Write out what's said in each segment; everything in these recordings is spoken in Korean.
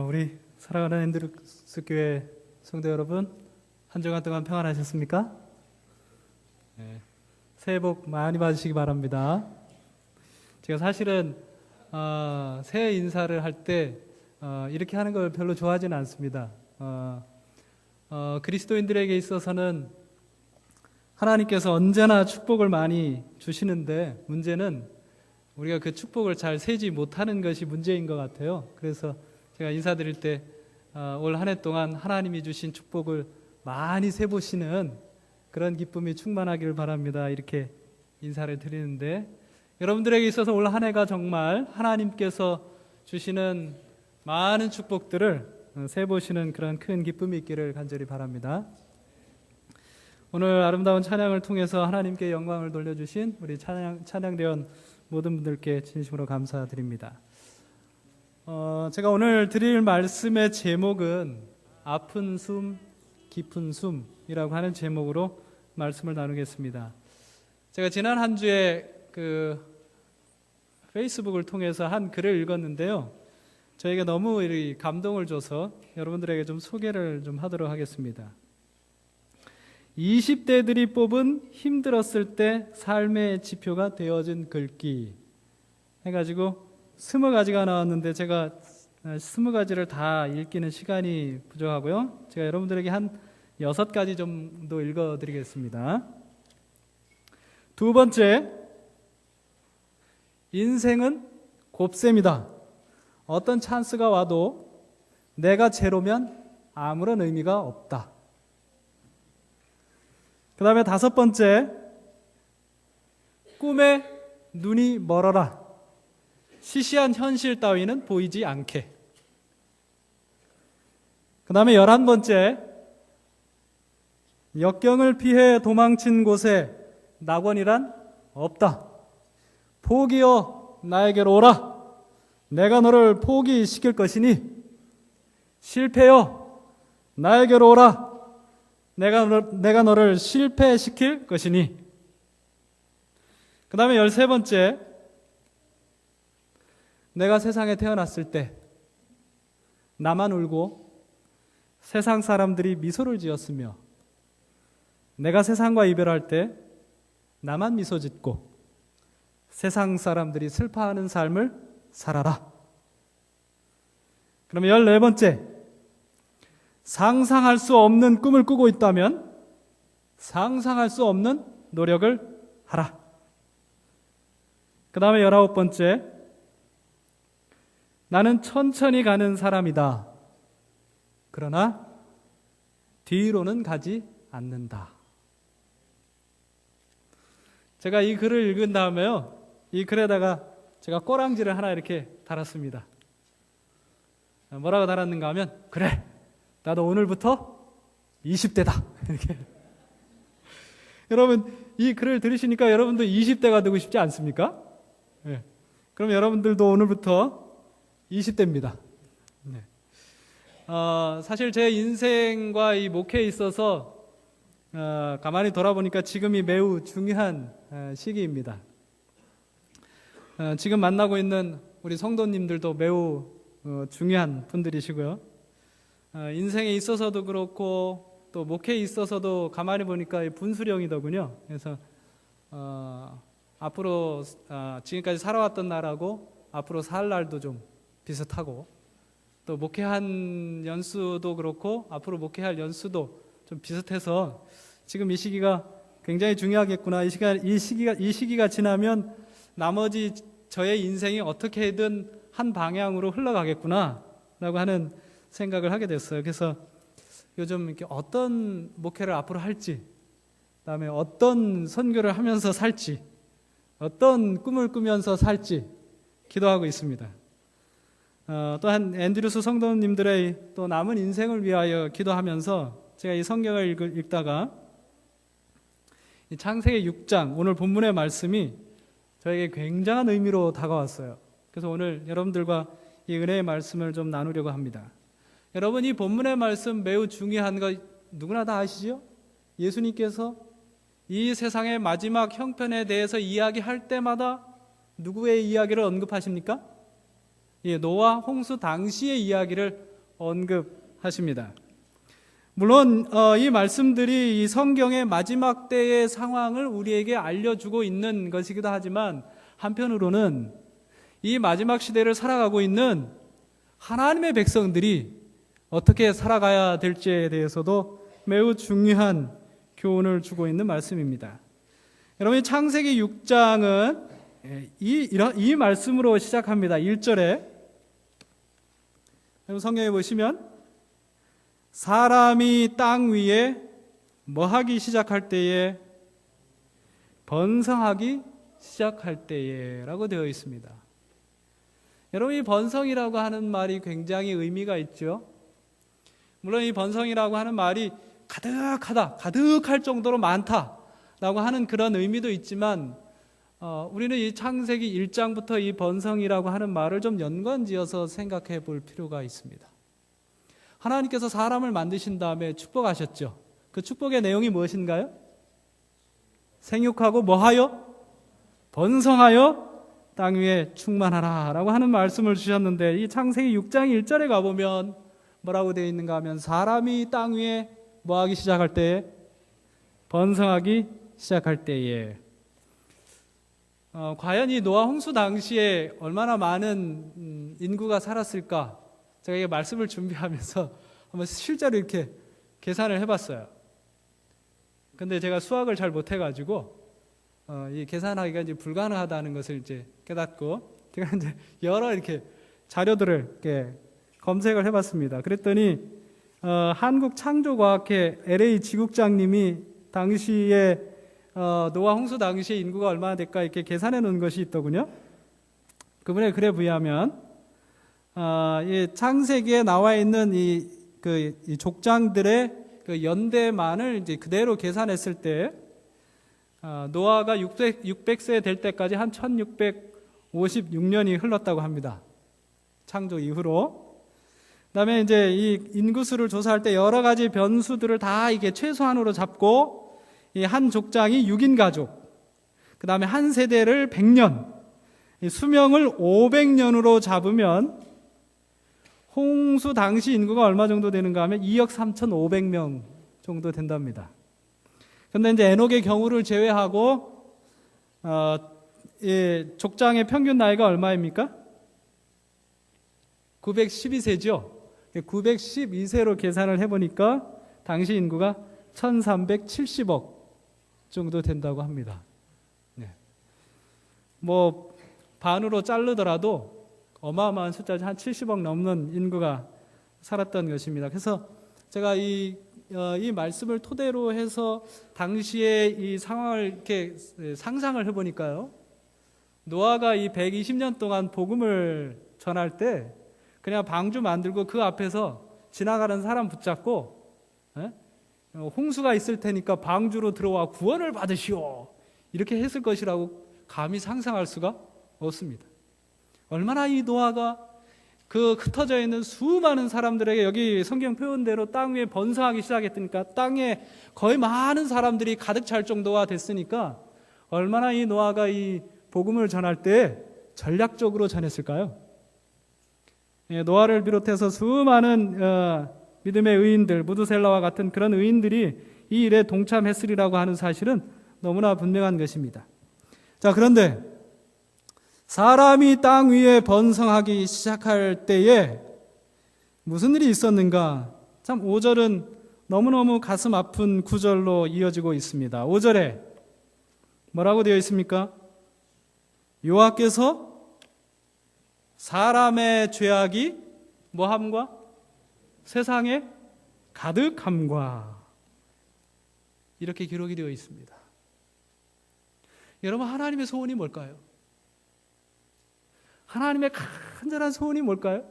우리 사랑하는 앤드루스 교회 성도 여러분, 한 주간 동안 평안하셨습니까? 네. 새해 복 많이 받으시기 바랍니다. 제가 사실은 새해 인사를 할 때 이렇게 하는 걸 별로 좋아하지는 않습니다. 그리스도인들에게 있어서는 하나님께서 언제나 축복을 많이 주시는데 문제는 우리가 그 축복을 잘 세지 못하는 것이 문제인 것 같아요. 그래서 제가 인사드릴 때 올 한 해 동안 하나님이 주신 축복을 많이 세보시는 그런 기쁨이 충만하기를 바랍니다. 이렇게 인사를 드리는데 여러분들에게 있어서 올 한 해가 정말 하나님께서 주시는 많은 축복들을 세보시는 그런 큰 기쁨이 있기를 간절히 바랍니다. 오늘 아름다운 찬양을 통해서 하나님께 영광을 돌려주신 우리 찬양대원 모든 분들께 진심으로 감사드립니다. 제가 오늘 드릴 말씀의 제목은 아픈 숨, 깊은 숨이라고 하는 제목으로 말씀을 나누겠습니다. 제가 지난 한 주에 페이스북을 통해서 한 글을 읽었는데요. 저에게 너무 감동을 줘서 여러분들에게 좀 소개를 좀 하도록 하겠습니다. 20대들이 뽑은 힘들었을 때 삶의 지표가 되어진 글귀 해가지고 20가지가 나왔는데 제가 20가지를 다 읽기는 시간이 부족하고요. 제가 여러분들에게 한 6가지 정도 읽어드리겠습니다. 두 번째, 인생은 곱셈이다. 어떤 찬스가 와도 내가 제로면 아무런 의미가 없다. 그 다음에 다섯 번째, 꿈에 눈이 멀어라. 시시한 현실 따위는 보이지 않게. 그 다음에 11번째, 역경을 피해 도망친 곳에 낙원이란 없다. 포기여 나에게로 오라. 내가 너를 포기시킬 것이니. 실패여 나에게로 오라. 내가 너를 실패시킬 것이니. 그 다음에 13번째, 내가 세상에 태어났을 때 나만 울고 세상 사람들이 미소를 지었으며 내가 세상과 이별할 때 나만 미소 짓고 세상 사람들이 슬퍼하는 삶을 살아라. 그러면 14번째, 상상할 수 없는 꿈을 꾸고 있다면 상상할 수 없는 노력을 하라. 그 다음에 19번째, 나는 천천히 가는 사람이다. 그러나 뒤로는 가지 않는다. 제가 이 글을 읽은 다음에요, 이 글에다가 제가 꼬랑지를 하나 이렇게 달았습니다. 뭐라고 달았는가 하면, 그래, 나도 오늘부터 20대다. 이렇게. 여러분, 이 글을 들으시니까 여러분도 20대가 되고 싶지 않습니까? 네. 그럼 여러분들도 오늘부터 20대입니다. 네. 사실 제 인생과 이 목회에 있어서 가만히 돌아보니까 지금이 매우 중요한 시기입니다. 지금 만나고 있는 우리 성도님들도 매우 중요한 분들이시고요. 인생에 있어서도 그렇고 또 목회에 있어서도 가만히 보니까 분수령이더군요. 그래서 앞으로 지금까지 살아왔던 날하고 앞으로 살 날도 좀 비슷하고 또 목회한 연수도 그렇고 앞으로 목회할 연수도 좀 비슷해서 지금 이 시기가 굉장히 중요하겠구나. 이 시기가 지나면 나머지 저의 인생이 어떻게든 한 방향으로 흘러가겠구나 라고 하는 생각을 하게 됐어요. 그래서 요즘 이렇게 어떤 목회를 앞으로 할지, 그다음에 어떤 선교를 하면서 살지, 어떤 꿈을 꾸면서 살지 기도하고 있습니다. 또한 앤드루스 성도님들의 또 남은 인생을 위하여 기도하면서 제가 이 성경을 읽다가 이 창세기 6장 오늘 본문의 말씀이 저에게 굉장한 의미로 다가왔어요. 그래서 오늘 여러분들과 이 은혜의 말씀을 좀 나누려고 합니다. 여러분, 이 본문의 말씀 매우 중요한 거 누구나 다 아시죠? 예수님께서 이 세상의 마지막 형편에 대해서 이야기할 때마다 누구의 이야기를 언급하십니까? 노아 홍수 당시의 이야기를 언급하십니다. 물론 이 말씀들이 이 성경의 마지막 때의 상황을 우리에게 알려주고 있는 것이기도 하지만 한편으로는 이 마지막 시대를 살아가고 있는 하나님의 백성들이 어떻게 살아가야 될지에 대해서도 매우 중요한 교훈을 주고 있는 말씀입니다. 여러분, 창세기 6장은 이 말씀으로 시작합니다. 1절에 성경에 보시면 사람이 땅 위에 뭐하기 시작할 때에 번성하기 시작할 때에 라고 되어 있습니다. 여러분, 이 번성이라고 하는 말이 굉장히 의미가 있죠. 물론 이 번성이라고 하는 말이 가득하다, 가득할 정도로 많다라고 하는 그런 의미도 있지만 우리는 이 창세기 1장부터 이 번성이라고 하는 말을 좀 연관지어서 생각해 볼 필요가 있습니다. 하나님께서 사람을 만드신 다음에 축복하셨죠. 그 축복의 내용이 무엇인가요? 생육하고 뭐하여? 번성하여 땅 위에 충만하라 라고 하는 말씀을 주셨는데, 이 창세기 6장 1절에 가보면 뭐라고 되어 있는가 하면 사람이 땅 위에 뭐하기 시작할 때에? 번성하기 시작할 때에. 과연 이 노아 홍수 당시에 얼마나 많은 인구가 살았을까? 제가 이 말씀을 준비하면서 한번 실제로 이렇게 계산을 해봤어요. 근데 제가 수학을 잘 못해가지고 이 계산하기가 이제 불가능하다는 것을 이제 깨닫고 제가 이제 여러 이렇게 자료들을 이렇게 검색을 해봤습니다. 그랬더니 한국창조과학회 LA 지국장님이 당시에 노아 홍수 당시에 인구가 얼마나 될까 이렇게 계산해 놓은 것이 있더군요. 그분의 글에 의하면 이 창세기에 나와 있는 이 족장들의 그 연대만을 이제 그대로 계산했을 때 노아가 600세 될 때까지 한 1656년이 흘렀다고 합니다. 창조 이후로. 그다음에 이제 이 인구수를 조사할 때 여러 가지 변수들을 다 이게 최소한으로 잡고 이 한 족장이 6인 가족, 그다음에 한 세대를 100년, 수명을 500년으로 잡으면 홍수 당시 인구가 얼마 정도 되는가 하면 2억 3,500명 정도 된답니다. 그런데 이제 에녹의 경우를 제외하고 이 족장의 평균 나이가 얼마입니까? 912세죠. 912세로 계산을 해보니까 당시 인구가 1370억 정도 된다고 합니다. 네. 뭐 반으로 자르더라도 어마어마한 숫자죠. 한 70억 넘는 인구가 살았던 것입니다. 그래서 제가 이 말씀을 토대로 해서 당시에 이 상황을 이렇게 상상을 해보니까요. 노아가 이 120년 동안 복음을 전할 때 그냥 방주 만들고 그 앞에서 지나가는 사람 붙잡고 홍수가 있을 테니까 방주로 들어와 구원을 받으시오 이렇게 했을 것이라고 감히 상상할 수가 없습니다. 얼마나 이 노아가 그 흩어져 있는 수많은 사람들에게, 여기 성경 표현대로 땅 위에 번성하기 시작했으니까 땅에 거의 많은 사람들이 가득 찰 정도가 됐으니까 얼마나 이 노아가 이 복음을 전할 때 전략적으로 전했을까요? 노아를 비롯해서 수많은 믿음의 의인들, 무드셀라와 같은 그런 의인들이 이 일에 동참했으리라고 하는 사실은 너무나 분명한 것입니다. 자, 그런데 사람이 땅 위에 번성하기 시작할 때에 무슨 일이 있었는가? 참 5절은 너무너무 가슴 아픈 구절로 이어지고 있습니다. 5절에 뭐라고 되어 있습니까? 여호와께서 사람의 죄악이 뭐함과 세상에 가득함과 이렇게 기록이 되어 있습니다. 여러분, 하나님의 소원이 뭘까요? 하나님의 간절한 소원이 뭘까요?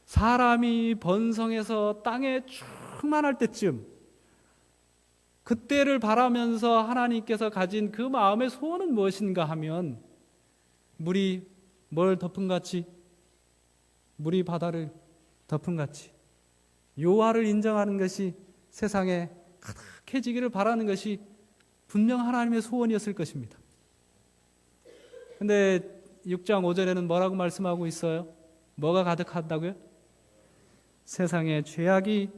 사람이 번성해서 땅에 충만할 때쯤, 그때를 바라면서 하나님께서 가진 그 마음의 소원은 무엇인가 하면 물이 뭘 덮은같이, 물이 바다를 덮은같이 요하를 인정하는 것이 세상에 가득해지기를 바라는 것이 분명 하나님의 소원이었을 것입니다. 근데 6장 5절에는 뭐라고 말씀하고 있어요? 뭐가 가득하다고요? 세상의 죄악이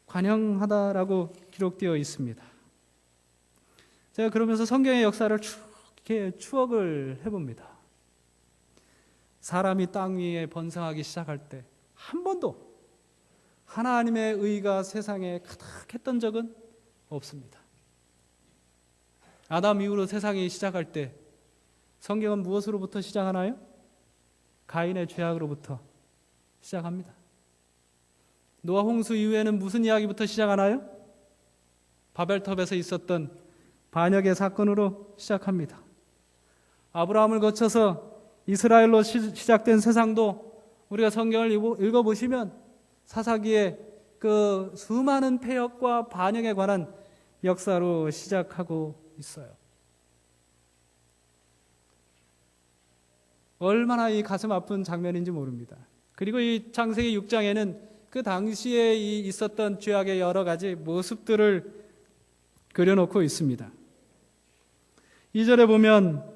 관영하다라고 기록되어 있습니다. 제가 그러면서 성경의 역사를 이렇게 추억을 해봅니다. 사람이 땅 위에 번성하기 시작할 때 한 번도 하나님의 의가 세상에 가득했던 적은 없습니다. 아담 이후로 세상이 시작할 때 성경은 무엇으로부터 시작하나요? 가인의 죄악으로부터 시작합니다. 노아 홍수 이후에는 무슨 이야기부터 시작하나요? 바벨탑에서 있었던 반역의 사건으로 시작합니다. 아브라함을 거쳐서 이스라엘로 시작된 세상도 우리가 성경을 읽어보시면 사사기에 그 수많은 패역과 반역에 관한 역사로 시작하고 있어요. 얼마나 이 가슴 아픈 장면인지 모릅니다. 그리고 이 창세기 6장에는 그 당시에 있었던 죄악의 여러 가지 모습들을 그려놓고 있습니다. 2절에 보면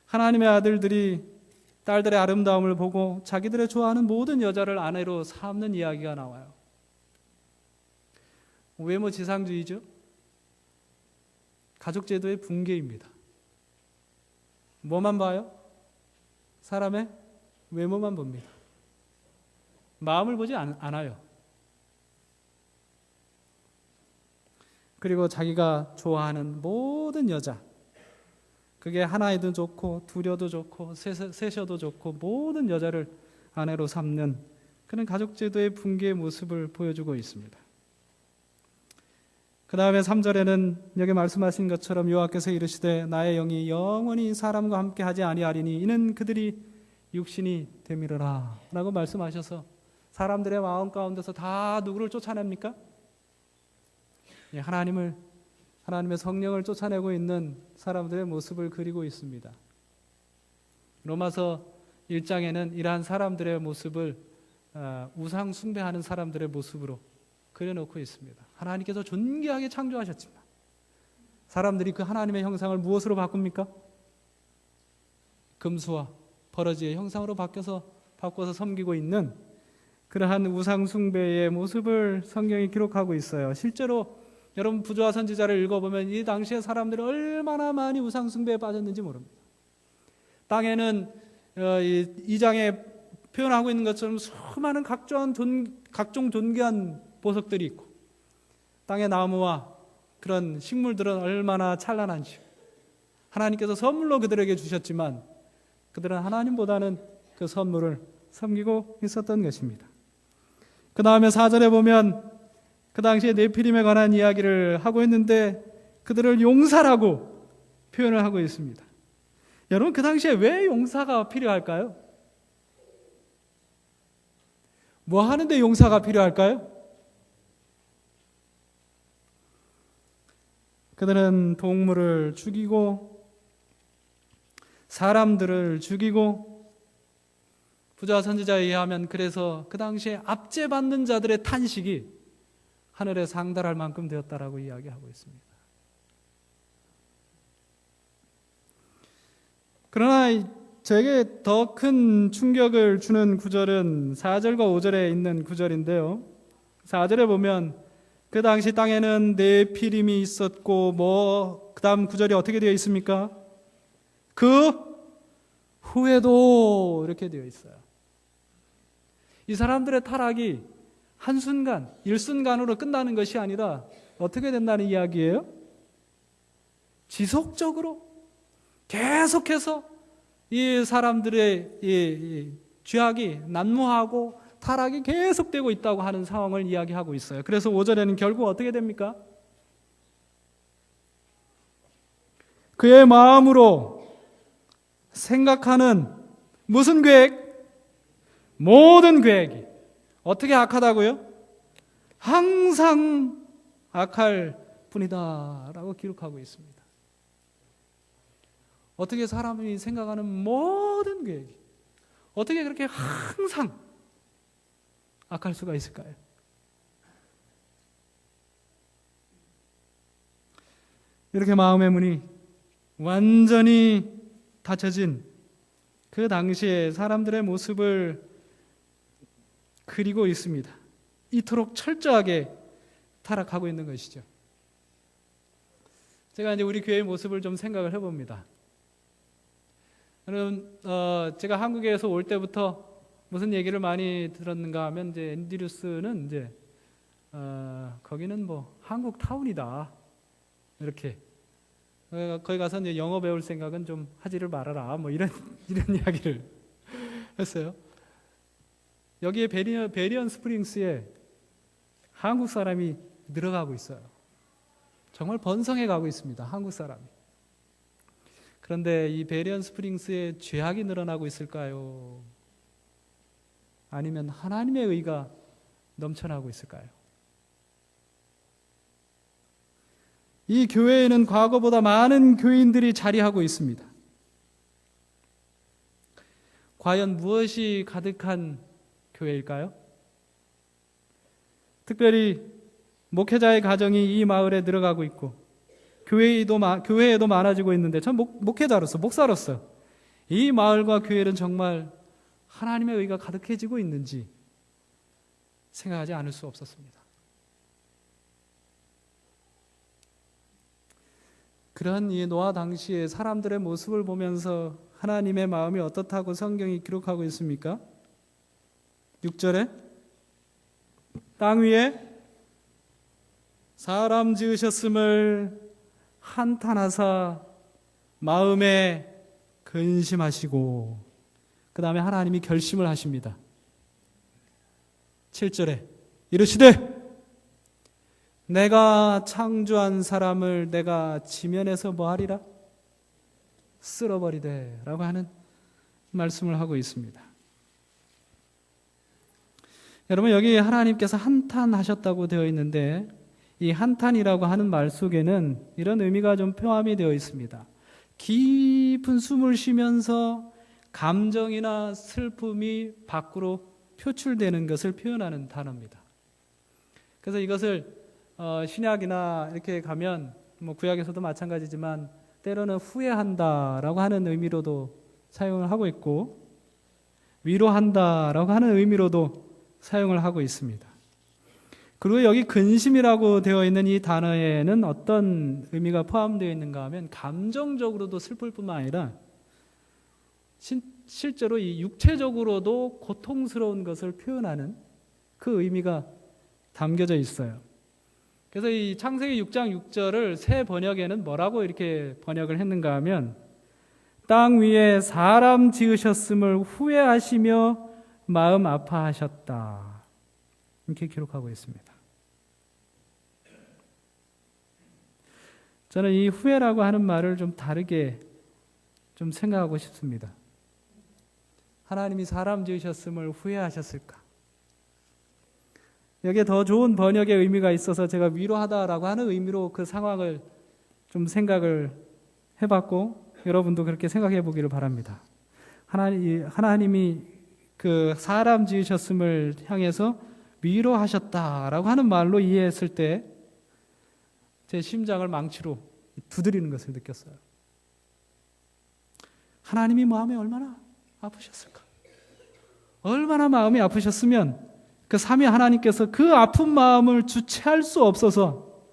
하나님의 아들들이 딸들의 아름다움을 보고 자기들의 좋아하는 모든 여자를 아내로 삼는 이야기가 나와요. 외모 지상주의죠. 가족제도의 붕괴입니다. 뭐만 봐요? 사람의 외모만 봅니다. 마음을 보지 않아요. 그리고 자기가 좋아하는 모든 여자, 그게 하나이도 좋고 두려도 좋고 셋여도 좋고 모든 여자를 아내로 삼는 그런 가족제도의 붕괴의 모습을 보여주고 있습니다. 그 다음에 3절에는 여기 말씀하신 것처럼 여호와께서 이르시되 나의 영이 영원히 사람과 함께 하지 아니하리니 이는 그들이 육신이 되미르라 라고 말씀하셔서 사람들의 마음 가운데서 다 누구를 쫓아냅니까? 하나님의 성령을 쫓아내고 있는 사람들의 모습을 그리고 있습니다. 로마서 1장에는 이러한 사람들의 모습을 우상 숭배하는 사람들의 모습으로 그려놓고 있습니다. 하나님께서 존귀하게 창조하셨지만 사람들이 그 하나님의 형상을 무엇으로 바꿉니까? 금수와 버러지의 형상으로 바꿔서 섬기고 있는 그러한 우상 숭배의 모습을 성경이 기록하고 있어요. 실제로 여러분 부조와 선지자를 읽어보면 이 당시에 사람들이 얼마나 많이 우상 숭배에 빠졌는지 모릅니다. 땅에는 이 장에 표현하고 있는 것처럼 수많은 각종 존귀한 보석들이 있고 땅의 나무와 그런 식물들은 얼마나 찬란한지 하나님께서 선물로 그들에게 주셨지만 그들은 하나님보다는 그 선물을 섬기고 있었던 것입니다. 그 다음에 4절에 보면 그 당시에 네피림에 관한 이야기를 하고 있는데 그들을 용사라고 표현을 하고 있습니다. 여러분 그 당시에 왜 용사가 필요할까요? 뭐 하는데 용사가 필요할까요? 그들은 동물을 죽이고 사람들을 죽이고 부자 선지자에 의하면 그래서 그 당시에 압제받는 자들의 탄식이 하늘에 상달할 만큼 되었다라고 이야기하고 있습니다. 그러나 제게 더 큰 충격을 주는 구절은 4절과 5절에 있는 구절인데요. 4절에 보면 그 당시 땅에는 네피림이 있었고 그 다음 구절이 어떻게 되어 있습니까? 그 후에도 이렇게 되어 있어요. 이 사람들의 타락이 한순간, 일순간으로 끝나는 것이 아니라 어떻게 된다는 이야기예요? 지속적으로 계속해서 이 사람들의 이 죄악이 난무하고 타락이 계속되고 있다고 하는 상황을 이야기하고 있어요. 그래서 5절에는 결국 어떻게 됩니까? 그의 마음으로 생각하는 무슨 계획? 모든 계획이 어떻게 악하다고요? 항상 악할 뿐이다 라고 기록하고 있습니다. 어떻게 사람이 생각하는 모든 계획이 어떻게 그렇게 항상 악할 수가 있을까요? 이렇게 마음의 문이 완전히 닫혀진 그 당시에 사람들의 모습을 그리고 있습니다. 이토록 철저하게 타락하고 있는 것이죠. 제가 이제 우리 교회의 모습을 좀 생각을 해봅니다. 여러분, 제가 한국에서 올 때부터 무슨 얘기를 많이 들었는가 하면 이제 앤드류스는 이제 거기는 뭐 한국 타운이다 이렇게 거기 가서 이제 영어 배울 생각은 좀 하지를 말아라 뭐 이런 이야기를 했어요. 여기에 베리언 스프링스에 한국 사람이 늘어가고 있어요. 정말 번성해 가고 있습니다. 한국 사람이. 그런데 이 베리언 스프링스에 죄악이 늘어나고 있을까요? 아니면 하나님의 의가 넘쳐나고 있을까요? 이 교회에는 과거보다 많은 교인들이 자리하고 있습니다. 과연 무엇이 가득한 교회일까요? 특별히 목회자의 가정이 이 마을에 들어가고 있고 교회에도 많아지고 있는데 전 목회자로서 목사로서 이 마을과 교회는 정말 하나님의 의가 가득해지고 있는지 생각하지 않을 수 없었습니다. 그러한 이 노아 당시의 사람들의 모습을 보면서 하나님의 마음이 어떻다고 성경이 기록하고 있습니까? 6절에 땅 위에 사람 지으셨음을 한탄하사 마음에 근심하시고 그 다음에 하나님이 결심을 하십니다. 7절에 이르시되 내가 창조한 사람을 내가 지면에서 뭐하리라? 쓸어버리되 라고 하는 말씀을 하고 있습니다. 여러분 여기 하나님께서 한탄하셨다고 되어 있는데 이 한탄이라고 하는 말 속에는 이런 의미가 좀 포함이 되어 있습니다. 깊은 숨을 쉬면서 감정이나 슬픔이 밖으로 표출되는 것을 표현하는 단어입니다. 그래서 이것을 신약이나 이렇게 가면 뭐 구약에서도 마찬가지지만 때로는 후회한다라고 하는 의미로도 사용을 하고 있고 위로한다라고 하는 의미로도 사용을 하고 있습니다. 그리고 여기 근심이라고 되어 있는 이 단어에는 어떤 의미가 포함되어 있는가 하면 감정적으로도 슬플 뿐만 아니라 실제로 이 육체적으로도 고통스러운 것을 표현하는 그 의미가 담겨져 있어요. 그래서 이 창세기 6장 6절을 새 번역에는 뭐라고 이렇게 번역을 했는가 하면 땅 위에 사람 지으셨음을 후회하시며 마음 아파하셨다 이렇게 기록하고 있습니다. 저는 이 후회라고 하는 말을 좀 다르게 좀 생각하고 싶습니다. 하나님이 사람 지으셨음을 후회하셨을까? 여기에 더 좋은 번역의 의미가 있어서 제가 위로하다라고 하는 의미로 그 상황을 좀 생각을 해봤고 여러분도 그렇게 생각해 보기를 바랍니다. 하나님이 그 사람 지으셨음을 향해서 위로하셨다라고 하는 말로 이해했을 때 제 심장을 망치로 두드리는 것을 느꼈어요. 하나님이 마음이 얼마나 아프셨을까? 얼마나 마음이 아프셨으면 그 삼위 하나님께서 그 아픈 마음을 주체할 수 없어서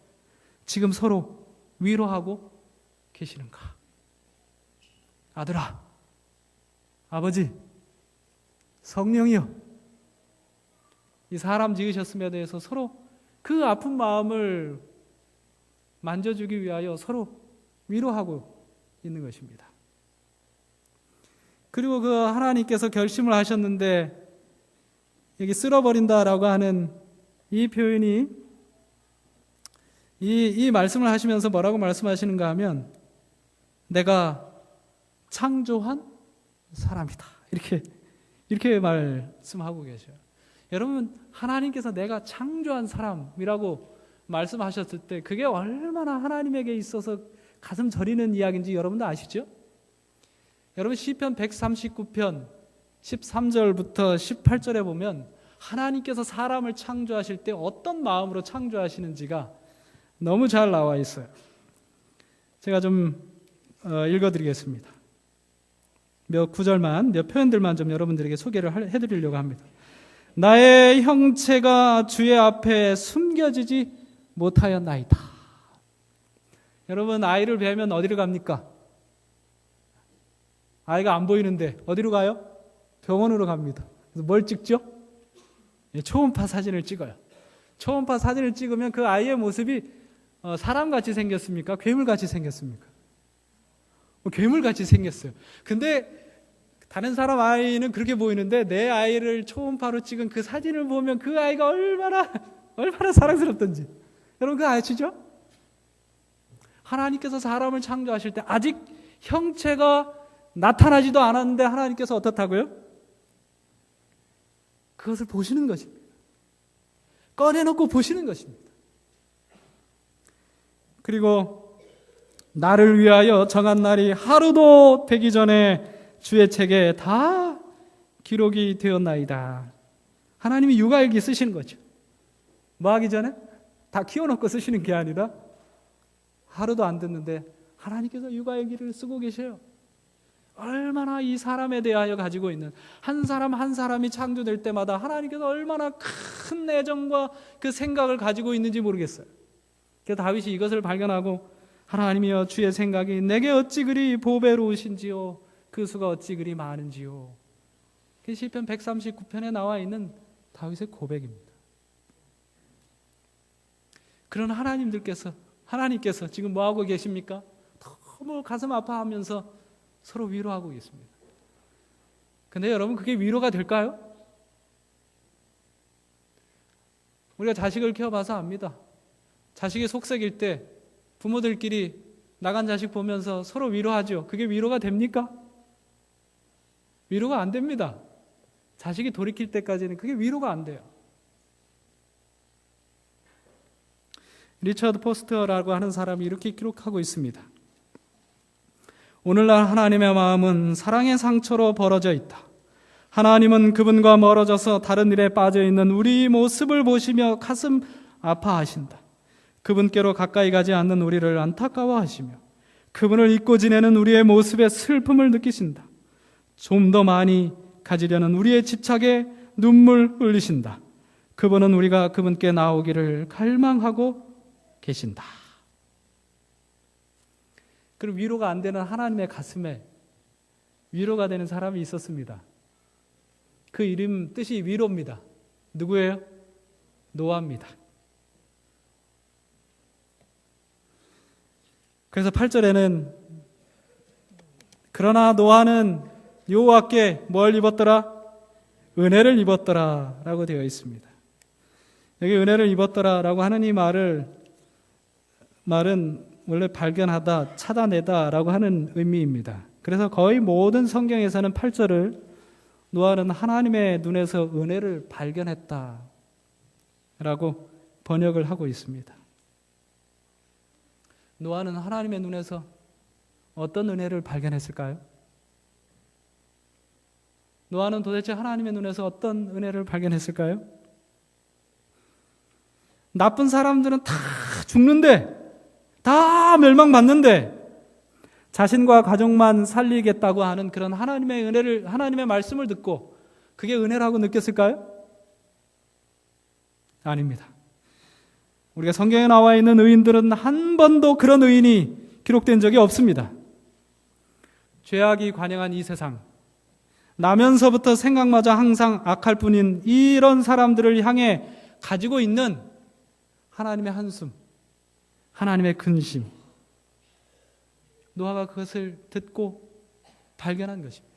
지금 서로 위로하고 계시는가? 아들아, 아버지, 성령이여, 이 사람 지으셨음에 대해서 서로 그 아픈 마음을 만져주기 위하여 서로 위로하고 있는 것입니다. 그리고 그 하나님께서 결심을 하셨는데 여기 쓸어버린다라고 하는 이 표현이 이 말씀을 하시면서 뭐라고 말씀하시는가 하면 내가 창조한 사람이다. 이렇게 말씀하고 계셔요. 여러분 하나님께서 내가 창조한 사람이라고 말씀하셨을 때 그게 얼마나 하나님에게 있어서 가슴 저리는 이야기인지 여러분도 아시죠? 여러분 시편 139편 13절부터 18절에 보면 하나님께서 사람을 창조하실 때 어떤 마음으로 창조하시는지가 너무 잘 나와 있어요. 제가 좀 읽어드리겠습니다. 몇 구절만, 몇 표현들만 좀 여러분들에게 소개를 해드리려고 합니다. 나의 형체가 주의 앞에 숨겨지지 못하였나이다. 여러분, 아이를 뵈면 어디로 갑니까? 아이가 안 보이는데 어디로 가요? 병원으로 갑니다. 그래서 뭘 찍죠? 초음파 사진을 찍어요. 초음파 사진을 찍으면 그 아이의 모습이 사람같이 생겼습니까? 괴물같이 생겼습니까? 괴물같이 생겼어요. 근데 다른 사람 아이는 그렇게 보이는데 내 아이를 초음파로 찍은 그 사진을 보면 그 아이가 얼마나 사랑스럽던지. 여러분 그거 아시죠? 하나님께서 사람을 창조하실 때 아직 형체가 나타나지도 않았는데 하나님께서 어떻다고요? 그것을 보시는 것입니다. 꺼내놓고 보시는 것입니다. 그리고 나를 위하여 정한 날이 하루도 되기 전에 주의 책에 다 기록이 되었나이다. 하나님이 육아일기 쓰시는 거죠. 뭐 하기 전에? 다 키워놓고 쓰시는 게 아니라 하루도 안 됐는데 하나님께서 육아일기를 쓰고 계셔요. 얼마나 이 사람에 대하여 가지고 있는 한 사람 한 사람이 창조될 때마다 하나님께서 얼마나 큰 애정과 그 생각을 가지고 있는지 모르겠어요. 그래서 다윗이 이것을 발견하고 하나님이여 주의 생각이 내게 어찌 그리 보배로우신지요 그 수가 어찌 그리 많은지요. 그 시편 139편에 나와 있는 다윗의 고백입니다. 그런 하나님께서 지금 뭐하고 계십니까? 너무 가슴 아파하면서 서로 위로하고 있습니다. 근데 여러분 그게 위로가 될까요? 우리가 자식을 키워봐서 압니다. 자식이 속썩일 때 부모들끼리 나간 자식 보면서 서로 위로하죠. 그게 위로가 됩니까? 위로가 안 됩니다. 자식이 돌이킬 때까지는 그게 위로가 안 돼요. 리처드 포스터라고 하는 사람이 이렇게 기록하고 있습니다. 오늘날 하나님의 마음은 사랑의 상처로 벌어져 있다. 하나님은 그분과 멀어져서 다른 일에 빠져 있는 우리 모습을 보시며 가슴 아파하신다. 그분께로 가까이 가지 않는 우리를 안타까워하시며 그분을 잊고 지내는 우리의 모습에 슬픔을 느끼신다. 좀 더 많이 가지려는 우리의 집착에 눈물 흘리신다. 그분은 우리가 그분께 나오기를 갈망하고 계신다. 그럼 위로가 안 되는 하나님의 가슴에 위로가 되는 사람이 있었습니다. 그 이름 뜻이 위로입니다. 누구예요? 노아입니다. 그래서 8절에는 그러나 노아는 여호와께 뭘 입었더라? 은혜를 입었더라 라고 되어 있습니다. 여기 은혜를 입었더라 라고 하는 이 말은 원래 발견하다, 찾아내다 라고 하는 의미입니다. 그래서 거의 모든 성경에서는 8절을 노아는 하나님의 눈에서 은혜를 발견했다 라고 번역을 하고 있습니다. 노아는 하나님의 눈에서 어떤 은혜를 발견했을까요? 노아는 도대체 하나님의 눈에서 어떤 은혜를 발견했을까요? 나쁜 사람들은 다 죽는데, 다 멸망받는데 자신과 가족만 살리겠다고 하는 그런 하나님의 말씀을 듣고 그게 은혜라고 느꼈을까요? 아닙니다. 우리가 성경에 나와 있는 의인들은 한 번도 그런 의인이 기록된 적이 없습니다. 죄악이 관영한 이 세상, 나면서부터 생각마저 항상 악할 뿐인 이런 사람들을 향해 가지고 있는 하나님의 한숨, 하나님의 근심, 노아가 그것을 듣고 발견한 것입니다.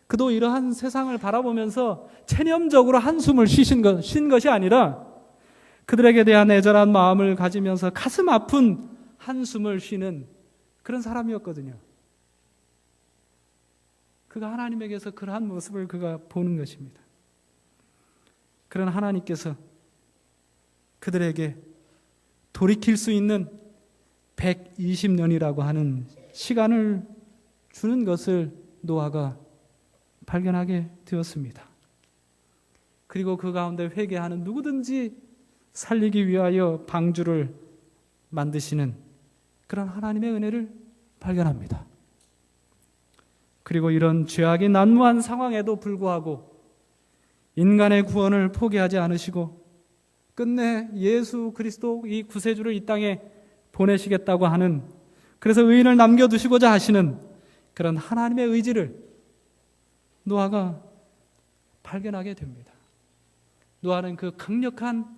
그도 이러한 세상을 바라보면서 체념적으로 한숨을 쉰 것이 아니라 그들에게 대한 애절한 마음을 가지면서 가슴 아픈 한숨을 쉬는 그런 사람이었거든요. 그가 하나님에게서 그러한 모습을 그가 보는 것입니다. 그런 하나님께서 그들에게 돌이킬 수 있는 120년이라고 하는 시간을 주는 것을 노아가 발견하게 되었습니다. 그리고 그 가운데 회개하는 누구든지 살리기 위하여 방주를 만드시는 그런 하나님의 은혜를 발견합니다. 그리고 이런 죄악이 난무한 상황에도 불구하고 인간의 구원을 포기하지 않으시고 끝내 예수 그리스도 이 구세주를 이 땅에 보내시겠다고 하는, 그래서 의인을 남겨두시고자 하시는 그런 하나님의 의지를 노아가 발견하게 됩니다. 노아는 그 강력한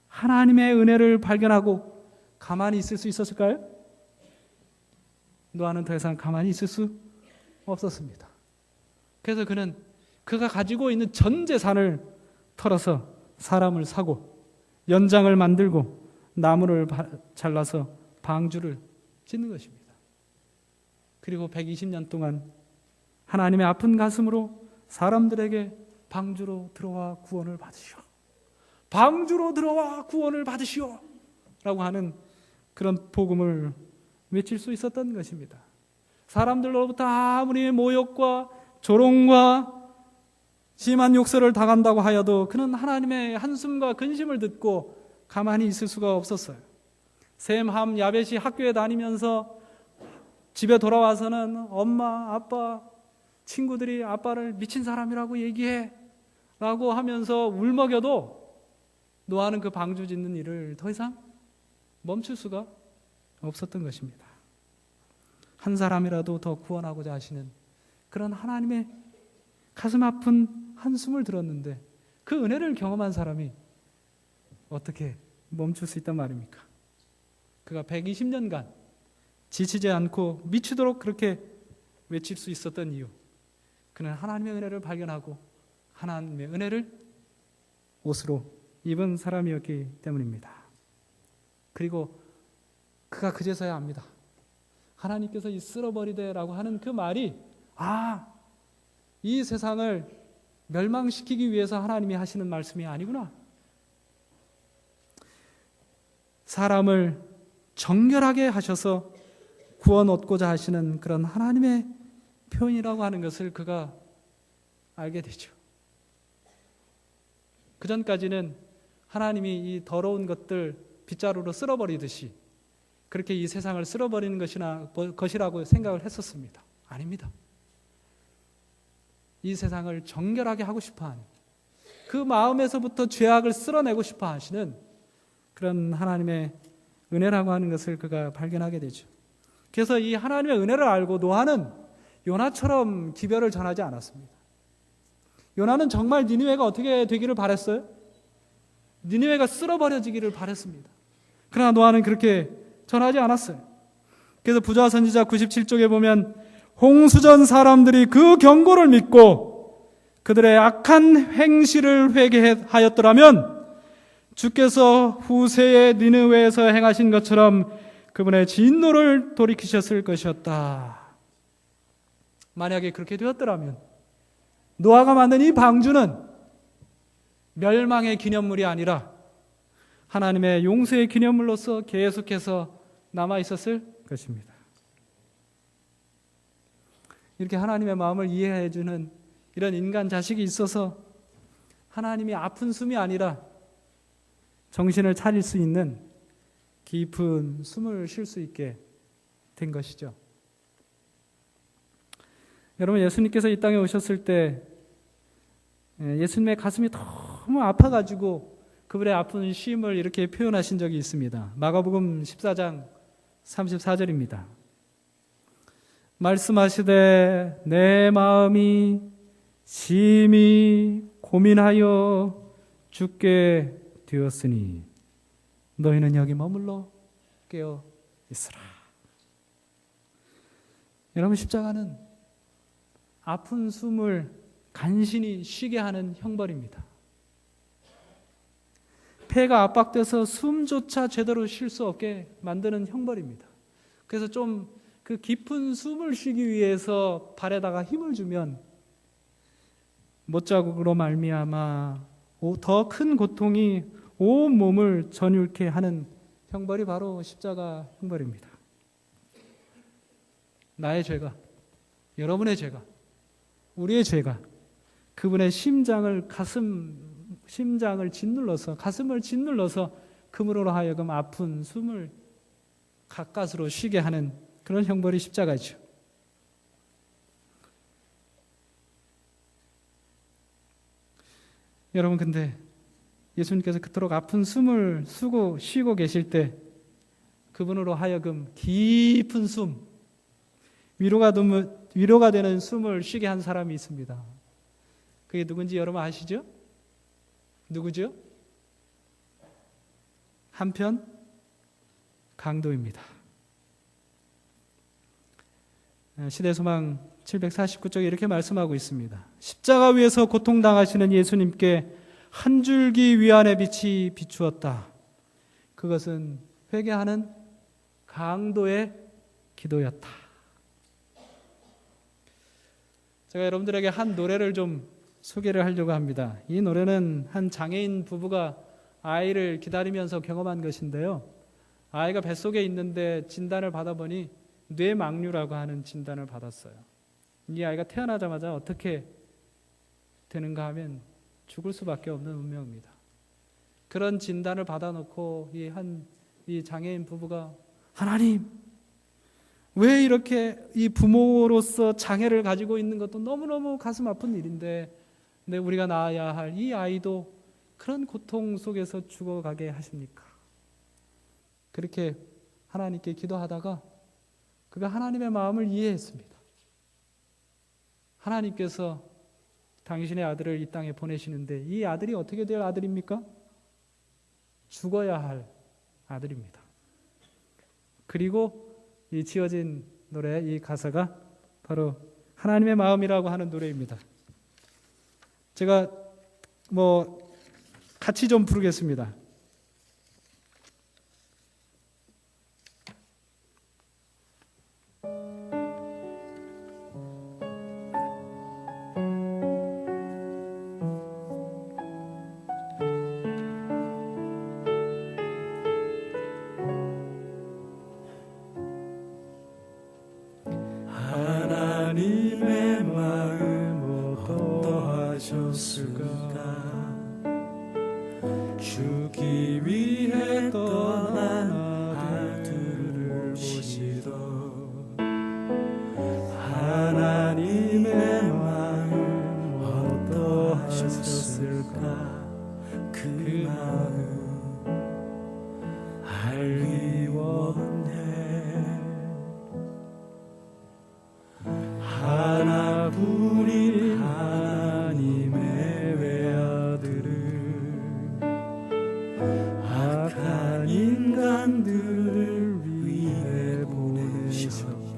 하나님의 은혜를 발견하고 가만히 있을 수 있었을까요? 노아는 더 이상 가만히 있을 수 없었습니다. 그래서 그는 그가 가지고 있는 전 재산을 털어서 사람을 사고 연장을 만들고 나무를 잘라서 방주를 짓는 것입니다. 그리고 120년 동안 하나님의 아픈 가슴으로 사람들에게 방주로 들어와 구원을 받으시오, 방주로 들어와 구원을 받으시오 라고 하는 그런 복음을 외칠 수 있었던 것입니다. 사람들로부터 아무리 모욕과 조롱과 심한 욕설을 당한다고 하여도 그는 하나님의 한숨과 근심을 듣고 가만히 있을 수가 없었어요. 셈, 함, 야벳이 학교에 다니면서 집에 돌아와서는 엄마, 아빠, 친구들이 아빠를 미친 사람이라고 얘기해 라고 하면서 울먹여도 노아는 그 방주 짓는 일을 더 이상 멈출 수가 없었던 것입니다. 한 사람이라도 더 구원하고자 하시는 그런 하나님의 가슴 아픈 한숨을 들었는데 그 은혜를 경험한 사람이 어떻게 멈출 수 있단 말입니까? 그가 120년간 지치지 않고 미치도록 그렇게 외칠 수 있었던 이유, 그는 하나님의 은혜를 발견하고 하나님의 은혜를 옷으로 입은 사람이었기 때문입니다. 그리고 그가 그제서야 압니다. 하나님께서 이 쓸어버리되라고 하는 그 말이 이 세상을 멸망시키기 위해서 하나님이 하시는 말씀이 아니구나. 사람을 정결하게 하셔서 구원 얻고자 하시는 그런 하나님의 표현이라고 하는 것을 그가 알게 되죠. 그전까지는 하나님이 이 더러운 것들 빗자루로 쓸어버리듯이 그렇게 이 세상을 쓸어버리는 것이라고 생각을 했었습니다. 아닙니다. 이 세상을 정결하게 하고 싶어하는, 그 마음에서부터 죄악을 쓸어내고 싶어 하시는 그런 하나님의 은혜라고 하는 것을 그가 발견하게 되죠. 그래서 이 하나님의 은혜를 알고 노아는 요나처럼 기별을 전하지 않았습니다. 요나는 정말 니느웨가 어떻게 되기를 바랬어요? 니느웨가 쓸어버려지기를 바랬습니다. 그러나 노아는 그렇게 전하지 않았어요. 그래서 부자 선지자 97쪽에 보면 홍수전 사람들이 그 경고를 믿고 그들의 악한 행실을 회개하였더라면 주께서 후세의 니느웨에서 행하신 것처럼 그분의 진노를 돌이키셨을 것이었다. 만약에 그렇게 되었더라면 노아가 만든 이 방주는 멸망의 기념물이 아니라 하나님의 용서의 기념물로서 계속해서 남아 있었을 것입니다. 이렇게 하나님의 마음을 이해해 주는 이런 인간 자식이 있어서 하나님이 아픈 숨이 아니라 정신을 차릴 수 있는 깊은 숨을 쉴 수 있게 된 것이죠. 여러분, 예수님께서 이 땅에 오셨을 때 예수님의 가슴이 너무 아파가지고 그분의 아픈 쉼을 이렇게 표현하신 적이 있습니다. 마가복음 14장 34절입니다. 말씀하시되 내 마음이 심히 고민하여 죽게 되었으니 너희는 여기 머물러 깨어 있으라. 여러분, 십자가는 아픈 숨을 간신히 쉬게 하는 형벌입니다. 폐가 압박돼서 숨조차 제대로 쉴 수 없게 만드는 형벌입니다. 그래서 좀 그 깊은 숨을 쉬기 위해서 발에다가 힘을 주면 못자국으로 말미암아 더 큰 고통이 온 몸을 전율케 하는 형벌이 바로 십자가 형벌입니다. 나의 죄가, 여러분의 죄가, 우리의 죄가 그분의 심장을 짓눌러서, 가슴을 짓눌러서 그분으로 하여금 아픈 숨을 가까스로 쉬게 하는 그런 형벌이 십자가죠. 여러분, 근데 예수님께서 그토록 아픈 숨을 쉬고 계실 때 그분으로 하여금 깊은 숨, 위로가 되는 숨을 쉬게 한 사람이 있습니다. 그게 누군지 여러분 아시죠? 누구죠? 한편 강도입니다. 시대소망 749쪽에 이렇게 말씀하고 있습니다. 십자가 위에서 고통당하시는 예수님께 한 줄기 위안의 빛이 비추었다. 그것은 회개하는 강도의 기도였다. 제가 여러분들에게 한 노래를 좀 소개를 하려고 합니다. 이 노래는 한 장애인 부부가 아이를 기다리면서 경험한 것인데요. 아이가 뱃속에 있는데 진단을 받아보니 뇌막류라고 하는 진단을 받았어요. 이 아이가 태어나자마자 어떻게 되는가 하면 죽을 수밖에 없는 운명입니다. 그런 진단을 받아놓고 이 장애인 부부가 하나님, 왜 이렇게 이 부모로서 장애를 가지고 있는 것도 너무너무 가슴 아픈 일인데 우리가 낳아야 할 이 아이도 그런 고통 속에서 죽어가게 하십니까? 그렇게 하나님께 기도하다가 그가 하나님의 마음을 이해했습니다. 하나님께서 당신의 아들을 이 땅에 보내시는데 이 아들이 어떻게 될 아들입니까? 죽어야 할 아들입니다. 그리고 이 지어진 노래, 이 가사가 바로 하나님의 마음이라고 하는 노래입니다. 제가 같이 좀 부르겠습니다. 하나님의 마음 어떠하셨을까? 주기 위해 떠난 아들을 보시던 하나님의 마음 어떠하셨을까? 그 마음 알기 원해. 하나뿐인 하나님의 외아들을 악한 인간들을 위해 보내셨던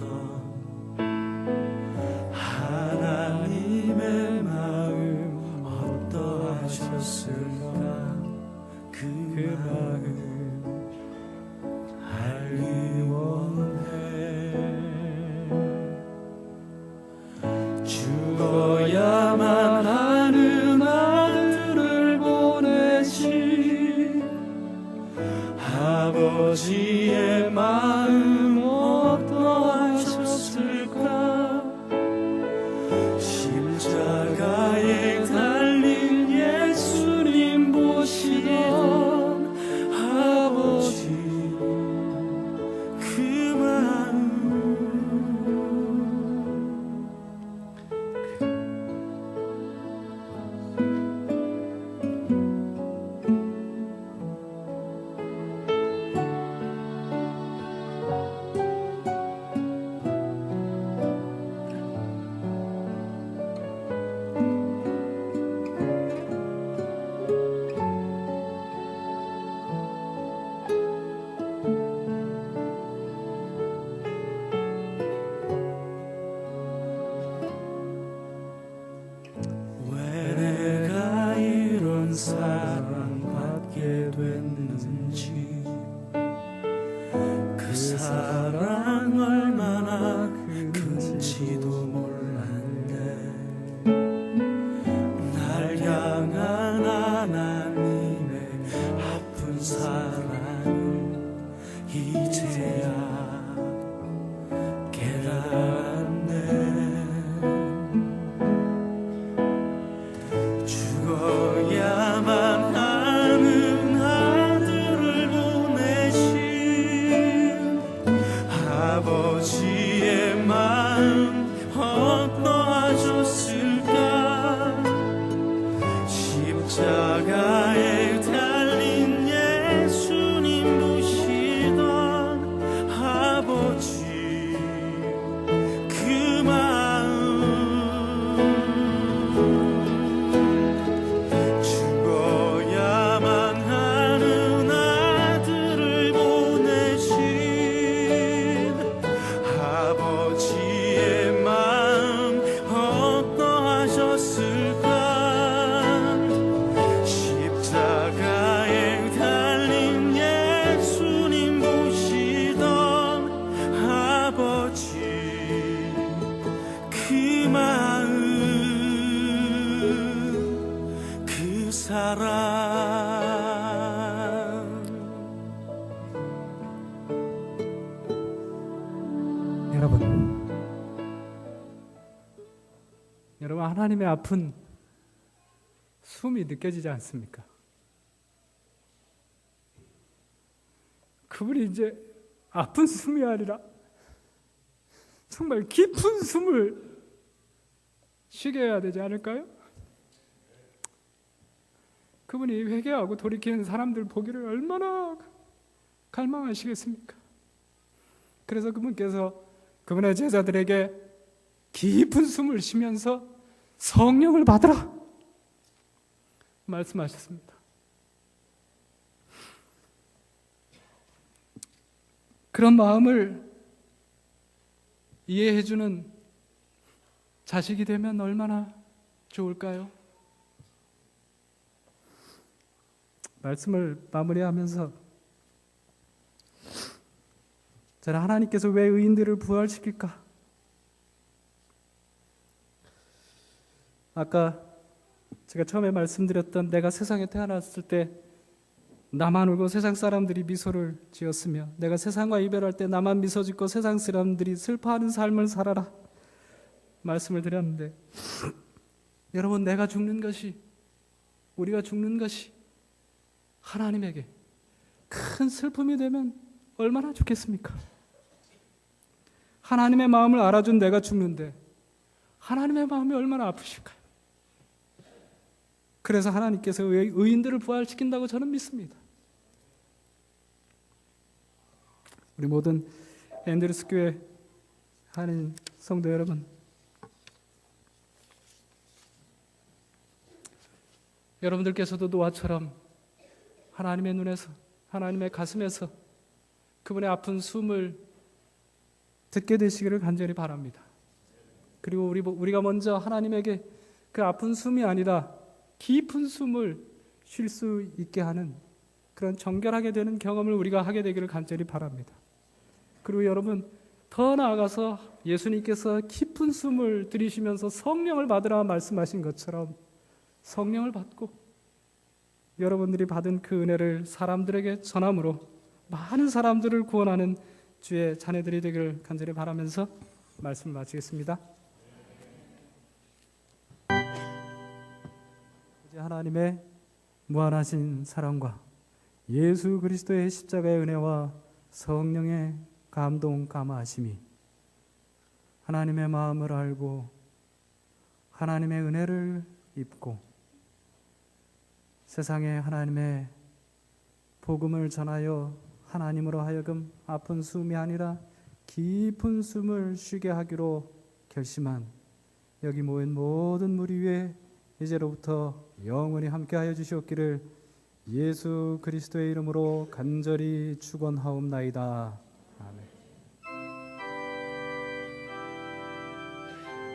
하나님의 마음 어떠하셨을까? 그 마음 알기 원해. 죽어야만 하는 아들을 보내신 아버지의 마음 어떠하셨을까? 십자가에 달린 예수님 보시던 아버지 그 마음 왜 내가 이런 사랑받게 됐는지 그 사랑 얼마나 큰지도 몰랐네. 날 향한 하나님의 아픈 사랑을 이제야 깨달았네. 죽어야만 하는 아들을 보내신 아버지의 마음 어떠하셨을까? 십자가 여러분 하나님의 아픈 숨이 느껴지지 않습니까? 그분이 이제 아픈 숨이 아니라 정말 깊은 숨을 쉬게 해야 되지 않을까요? 그분이 회개하고 돌이키는 사람들 보기를 얼마나 갈망하시겠습니까? 그래서 그분께서 그분의 제자들에게 깊은 숨을 쉬면서 성령을 받으라 말씀하셨습니다. 그런 마음을 이해해주는 자식이 되면 얼마나 좋을까요? 말씀을 마무리하면서 저는 하나님께서 왜 의인들을 부활시킬까? 아까 제가 처음에 말씀드렸던 내가 세상에 태어났을 때 나만 울고 세상 사람들이 미소를 지었으며 내가 세상과 이별할 때 나만 미소 짓고 세상 사람들이 슬퍼하는 삶을 살아라 말씀을 드렸는데 여러분 내가 죽는 것이 우리가 죽는 것이 하나님에게 큰 슬픔이 되면 얼마나 좋겠습니까? 하나님의 마음을 알아준 내가 죽는데 하나님의 마음이 얼마나 아프실까요? 그래서 하나님께서 의인들을 부활시킨다고 저는 믿습니다. 우리 모든 앤드루스 교회 하나님 성도 여러분, 여러분들께서도 노아처럼 하나님의 눈에서 하나님의 가슴에서 그분의 아픈 숨을 듣게 되시기를 간절히 바랍니다. 그리고 우리가 먼저 하나님에게 그 아픈 숨이 아니라 깊은 숨을 쉴 수 있게 하는 그런 정결하게 되는 경험을 우리가 하게 되기를 간절히 바랍니다. 그리고 여러분 더 나아가서 예수님께서 깊은 숨을 들이쉬면서 성령을 받으라 말씀하신 것처럼 성령을 받고 여러분들이 받은 그 은혜를 사람들에게 전함으로 많은 사람들을 구원하는 주의 자녀들이 되기를 간절히 바라면서 말씀을 마치겠습니다. 하나님의 무한하신 사랑과 예수 그리스도의 십자가의 은혜와 성령의 감동 감화하심이 하나님의 마음을 알고 하나님의 은혜를 입고 세상에 하나님의 복음을 전하여 하나님으로 하여금 아픈 숨이 아니라 깊은 숨을 쉬게 하기로 결심한 여기 모인 모든 무리 위에 이제로부터 영원히 함께하여 주시옵기를 예수 그리스도의 이름으로 간절히 축원하옵나이다. 아멘.